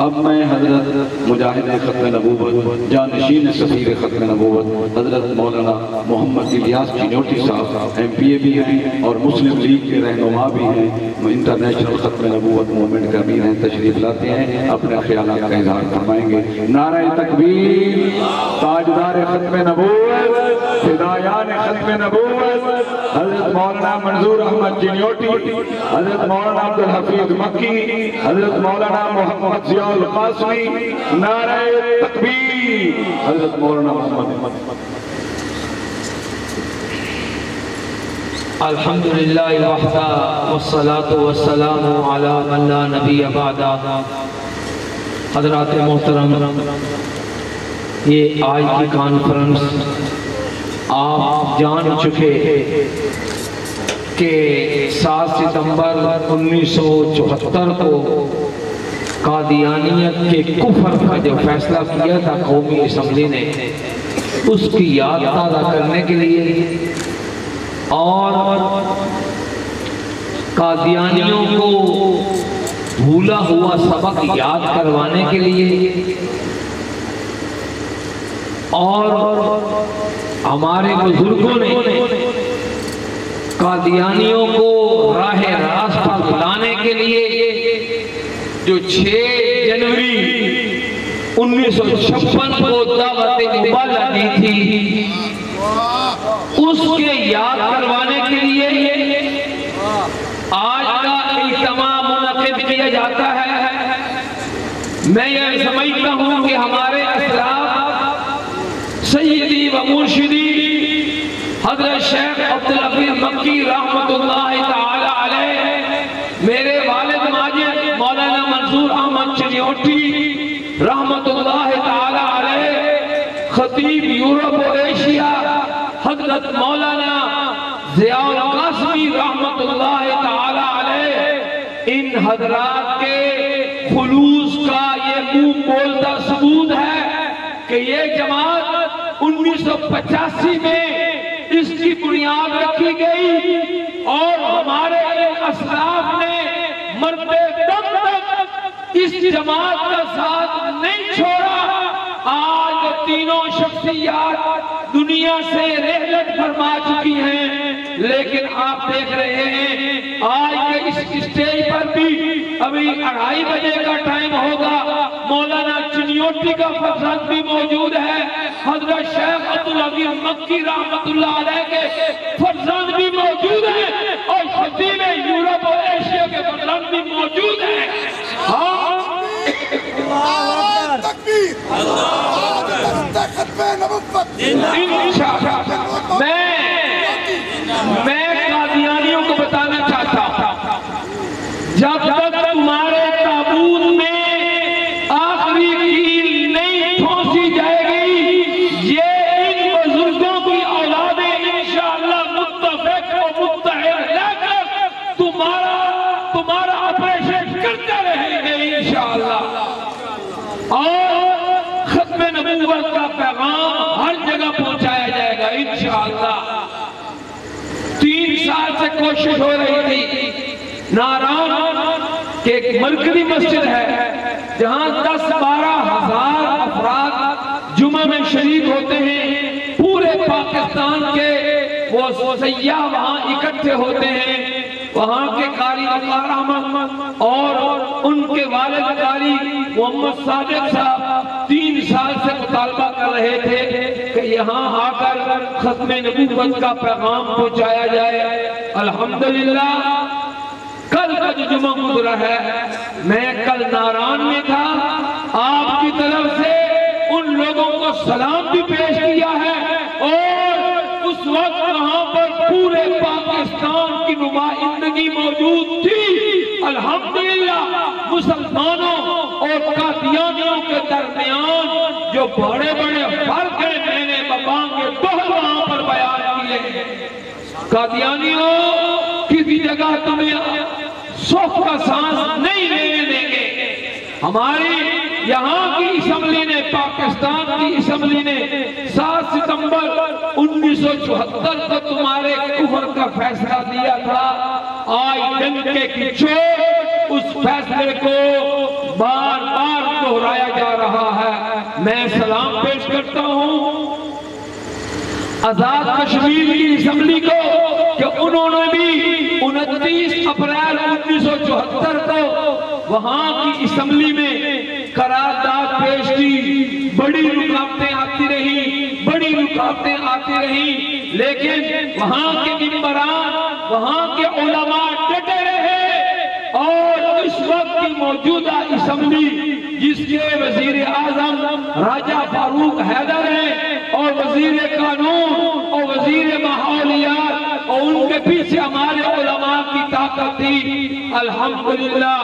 اب میں حضرت مجاہد ختم نبوت جانشین سفیر ختم نبوت حضرت مولانا محمد الیاس چنوٹی صاحب MP بھی ہیں اور مسلم لیگ کے رہنما بھی ہیں، انٹرنیشنل ختم نبوت موومنٹ کا امیر ہیں، تشریف لاتے ہیں، اپنے خیالات کا اظہار فرمائیں گے۔ نعرہ تکبیر، تاجدار ختم نبوت، فدایان ختم نبوت، حضرت مولانا منظور احمد چنوٹی، حضرت مولانا عبدالحفیظ مکی، حضرت مولانا محمد ضیاء القاسمی، نعرہ تکبیر، حضرت مولانا محمد۔ الحمدللہ وحدہ والصلاة والسلام علی من لا نبی بعدہ۔ حضرات محترم، یہ آج کی کانفرنس آپ جان چکے کہ 7 ستمبر 1974 کو قادیانیت کے کفر کا جو فیصلہ کیا تھا قومی اسمبلی نے، اس کی یاد تازہ کرنے کے لیے اور قادیانیوں کو بھولا ہوا سبق یاد کروانے کے لیے اور ہمارے بزرگوں نے قادیانیوں کو راہ راست پر لانے کے لیے جو 6 جنوری 1956 کو دعوت مبالغہ دی تھی، اس کے یاد کروانے کے لیے آج کا اجتماع منعقد کیا جاتا ہے۔ میں یہ سمجھتا ہوں کہ ہمارے اسلاف سیدی و مرشدی حضرت شیخ عبدالحفیظ مکی رحمت اللہ تعالی علیہ، میرے والد ماجد مولانا منظور احمد چنوٹی رحمت اللہ تعالی علیہ، خطیب یورپ و ایشیا حضرت مولانا ضیاء القاسمی رحمت اللہ تعالی علیہ، ان حضرات کے خلوص کا یہ منہ بولتا ثبوت ہے کہ یہ جماعت 1985 میں اس کی بنیاد رکھی گئی اور ہمارے اسلاف نے مرتے دم تک اس جماعت کا ساتھ نہیں چھوڑا۔ آج تینوں شخصیات دنیا سے رحلت فرما چکی ہیں، لیکن آپ دیکھ رہے ہیں آج کے اس اسٹیج پر بھی ابھی 2:30 بجے کا ٹائم ہوگا، مولانا چنوٹی کا فرزند بھی موجود ہے، حضرت شیخ عبدالحفیظ مکی رحمت اللہ علیہ کے فرزند بھی موجود ہیں اور خطیب یورپ اور ایشیا کے فرزند بھی موجود ہیں۔ میں قادیانیوں کو بتانا چاہتا ہوں، جب تک تمہارے تابوت میں آخری کیل نہیں پھونسی جائے گی، یہ ان بزرگوں کی اولادیں انشاءاللہ متفق و متحد لے کر تمہارا آپریشن کرتے رہیں گے انشاءاللہ، اور ختم نبوت کا پیغام ہر جگہ پہنچایا جائے گا انشاءاللہ۔ 3 سال سے کوشش ہو رہی تھی، ناران کہ ایک مرکزی مسجد ہے جہاں 10-12 ہزار افراد جمعہ میں شریک ہوتے ہیں، پورے پاکستان کے وہ سیاح وہاں اکٹھے ہوتے ہیں، وہاں کے قاری وقار احمد اور ان کے والد قاری محمد صادق صاحب 3 سال سے مطالبہ کر رہے تھے کہ یہاں آ کر ختم نبوت کا پیغام پہنچایا جائے۔ الحمدللہ کل کا جو جمعہ گزرا ہے، میں کل ناران میں تھا، آپ کی طرف سے ان لوگوں کو سلام بھی پیش کیا ہے اور اس وقت وہاں پر پورے پاکستان کی نمائندگی موجود تھی۔ الحمدللہ مسلمانوں اور قادیانیوں کے درمیان جو بڑے بڑے فرق ہیں میں نے بابانگ دوہر وہاں پر بیان کیے۔ قادیانیوں کسی جگہ تمہیں سوف کا سانس نہیں لینے دیں گے۔ ہماری یہاں کی اسمبلی نے، پاکستان کی اسمبلی نے 7 ستمبر 1974 کو تمہارے کفر کا فیصلہ دیا تھا۔ آج ڈنکے کی چوٹ اس فیصلے کو بار بار دہرایا جا رہا ہے، میں سلام پیش کرتا ہوں آزاد کشمیر کی اسمبلی کو کہ انہوں نے بھی 29 اپریل 1974 کو وہاں کی اسمبلی میں قرارداد پیش کی. بڑی رکاوٹیں آتی رہی لیکن وہاں کے ممبران، وہاں کے علماء ڈٹے رہے اور اس وقت کی موجودہ اسمبلی جس کے وزیر اعظم راجہ فاروق حیدر ہیں اور وزیر قانون اور وزیر ماحولیات اور ان کے پیچھے ہمارے علماء کی طاقت تھی. الحمدللہ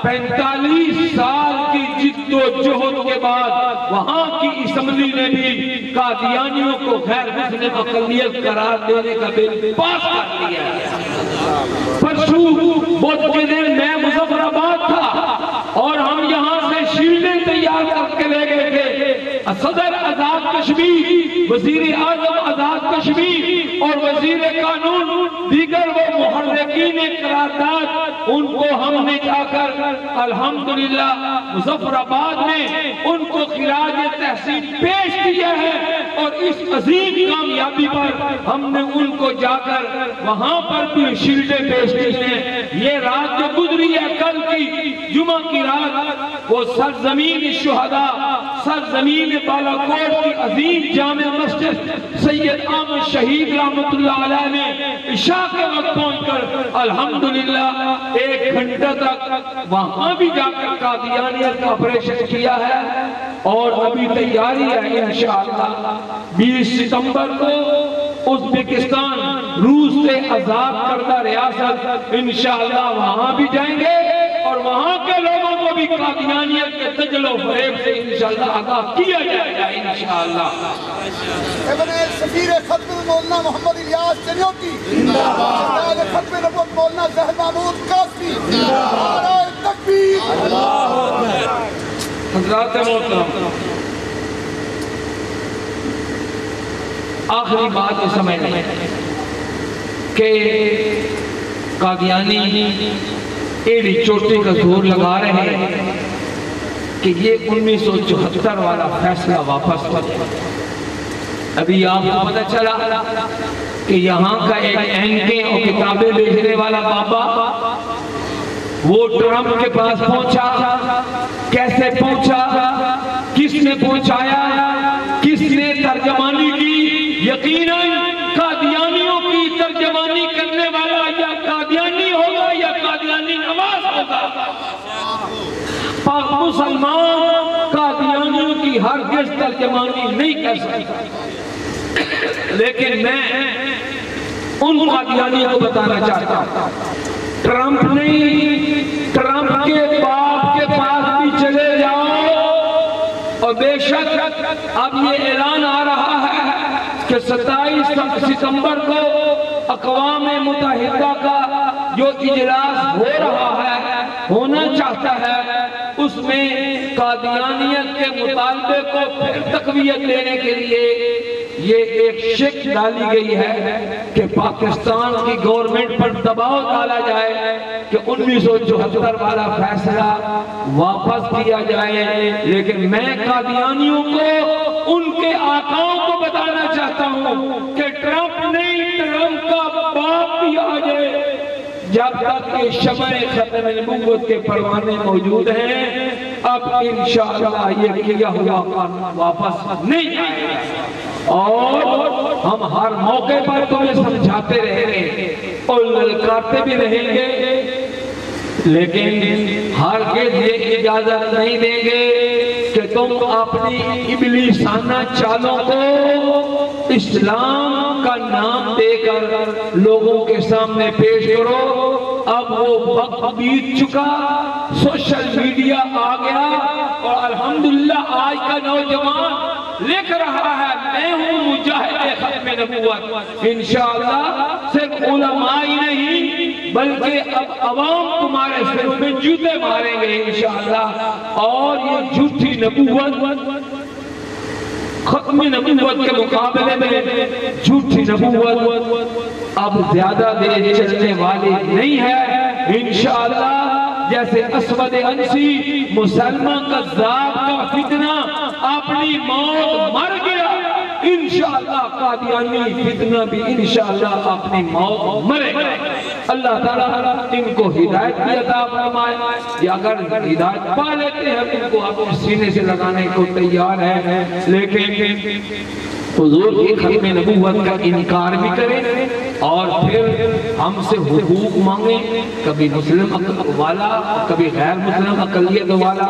45 سال کی جد و جہد کے بعد وہاں کی اسمبلی نے بھی قادیانیوں کو غیر مسلم اقلیت قرار دینے کا بل پاس کر دیا. پرسوں بدھ کے دن میں مظفر آباد تھا اور ہم یہاں سے شیلڈیں تیار کر کے لے گئے تھے. صدر آزاد کشمیر، وزیر اعظم آزاد کشمیر اور وزیر قانون دیگر وہ محرکین قرارداد، ان کو ہم نے جا کر الحمدللہ مظفر آباد میں ان کو خراج تحسین پیش کیا ہے اور اس عظیم کامیابی پر ہم نے ان کو جا کر وہاں پر بھی شیلڈیں پیش کی ہیں. یہ رات جو گزری ہے کل کی جمعہ کی رات، وہ سرزمین شہداء، سرزمین بالاکوٹ کی عظیم جامع مسجد سید احمد شہید رحمت اللہ علیہ میں عشاء کے وقت پہنچ کر الحمدللہ 1 گھنٹہ تک وہاں بھی جا کر قادیانیت کا آپریشن کیا ہے اور ابھی تیاری ہے انشاءاللہ 20 ستمبر کو ازبکستان روس سے آزاد کردہ ریاست انشاءاللہ وہاں بھی جائیں گے اور وہاں کے لوگوں کو بھی قادیانیت کے دجل و فریب سے انشاءاللہ آگاہ کیا جائے گا انشاءاللہ. ابن سفیر ختم مولانا محمد الیاس چنیوٹی زندہ باد. ختم نبوت مولانا ظہر محمود قاسمی زندہ باد. نعرہ تکبیر اللہ اکبر. حضرات محترم، آخری بات یہ سمجھ لیں کہ قادیانی ایڑی چوٹی کا زور لگا رہے ہیں کہ یہ 1974 والا فیصلہ واپس کر. ابھی آپ کو پتہ چلا کہ یہاں کا ایک اینکیں اور کتابیں بیچنے والا بابا وہ ٹرمپ کے پاس پہنچا. کیسے پہنچا؟ کس نے پہنچایا؟ کس نے ترجمانی کی؟ یقیناً قادیانیوں کی ترجمانی کرنے والا یا قادیانی ہوگا یا قادیانی نواز ہوگا. پاک مسلمان قادیانیوں کی ہرگز ترجمانی نہیں کر سکتا. لیکن میں ان قادیانیوں کو بتانا چاہتا ہوں، ٹرمپ نہیں، ٹرمپ کے باپ کے پاس بھی چلے جاؤ اور بے شک اب یہ اعلان آ رہا ہے کہ 27 ستمبر کو اقوام متحدہ کا جو اجلاس ہو رہا ہے، ہونا چاہتا ہے، اس میں قادیانیت کے مطالبے کو پھر تقویت دینے کے لیے یہ ایک شک ڈالی گئی ہے کہ پاکستان کی گورنمنٹ پر دباؤ ڈالا جائے کہ 1974 والا فیصلہ واپس کیا جائے. لیکن میں قادیانیوں کو ان کے آقاؤں کو بتانا چاہتا ہوں کہ ٹرمپ نہیں، ٹرمپ کا باپ بھی آ جائے، جب تک کہ شمع ختم نبوت کے پروانے موجود ہیں اب انشاءاللہ یہ کیا ہوا قانون واپس نہیں آئے گا. اور ہم ہر موقع پر تمہیں سمجھاتے رہیں گے اور للکارتے بھی رہیں گے، لیکن ہرگز یہ اجازت نہیں دیں گے کہ تم اپنی ابلیسانہ چالوں کو اسلام کا نام دے کر لوگوں کے سامنے پیش کرو. اب وہ وقت بیت چکا، سوشل میڈیا آ گیا اور الحمدللہ آج کا نوجوان لکھ رہا ہے میں ہوں مجاہد ختم نبوت. انشاءاللہ صرف علماء ہی نہیں بلکہ اب عوام تمہارے سر میں جوتے ماریں گے انشاءاللہ. اور یہ جھوٹی نبوت ختم نبوت کے مقابلے میں جھوٹی نبوت اب زیادہ دیر چلنے والی نہیں ہے. انشاءاللہ جیسے اسود انسی مسلمان کذاب کا فتنہ اپنی موت مر گیا، انشاءاللہ قادیانی فتنہ بھی انشاءاللہ اپنی موت مرے گا۔ اللہ تعالیٰ ان کو ہدایت بھی عطا فرمائے، یا اگر ہدایت پا لیتے ہیں ان کو اپنے سینے سے لگانے کو تیار ہے، لیکن حضور کی ختم نبوت کا انکار بھی کریں اور پھر ہم سے حقوق مانگیں، کبھی مسلم عقل والا کبھی غیر مسلم اقلیت والا،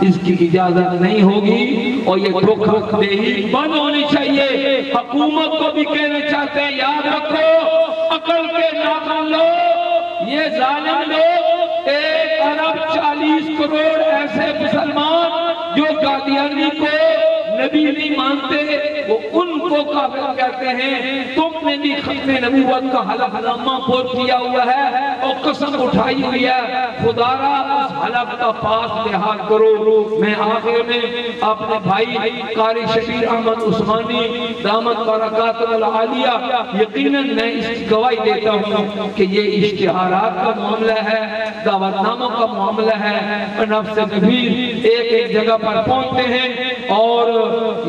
اس کی اجازت نہیں ہوگی، اور یہ دھوکہ دہی بند ہونی چاہیے۔ حکومت کو بھی کہنا چاہتے ہیں یاد رکھو عقل کے ناکام لوگ، یہ ظالم لوگ 1 ارب 40 کروڑ ایسے مسلمان جو قادیانی کو نبی نہیں مانتے، وہ ان کو کافر کہتے ہیں۔ تم نے بھی ختم نبوت کا حلف نامہ پور کیا ہوا ہے اور قسم اٹھائی ہوئی ہے، خدا را اس حلف کا پاس لحاظ کرو۔ میں آخر میں اپنے بھائی قاری شبیر احمد عثمانی دامت برکاتہ العالیہ، یقیناً میں اس کی گواہی دیتا ہوں کہ یہ اشتہارات کا معاملہ ہے، دعوت ناموں کا معاملہ ہے، نفس کبیر ایک جگہ پر پہنچتے ہیں اور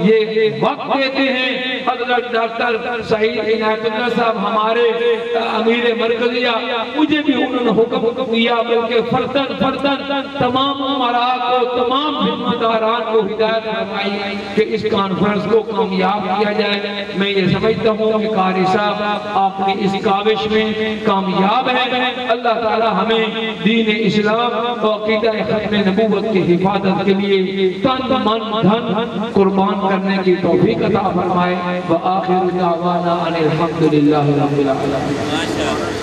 یہ وقت دیتے ہیں۔ حضرت ڈاکٹر سعید عنایت اللہ صاحب ہمارے امیر مرکزیہ، مجھے بھی انہوں نے حکم دیا بلکہ فردن تمام امراء کو، تمام خدمتگاران کو ہدایت فرمائی کہ اس کانفرنس کو کامیاب کیا جائے۔ میں یہ سمجھتا ہوں کہ قاری صاحب اپنی اس کاوش میں کامیاب ہیں۔ اللہ تعالی ہمیں دین اسلام اور عقیدہ ختم نبوت کی حفاظت کے لیے تن من دھن قربان کرنے کی توفیق عطا فرمائے۔ وآخر دعوانا ان الحمدللہ رب العالمین۔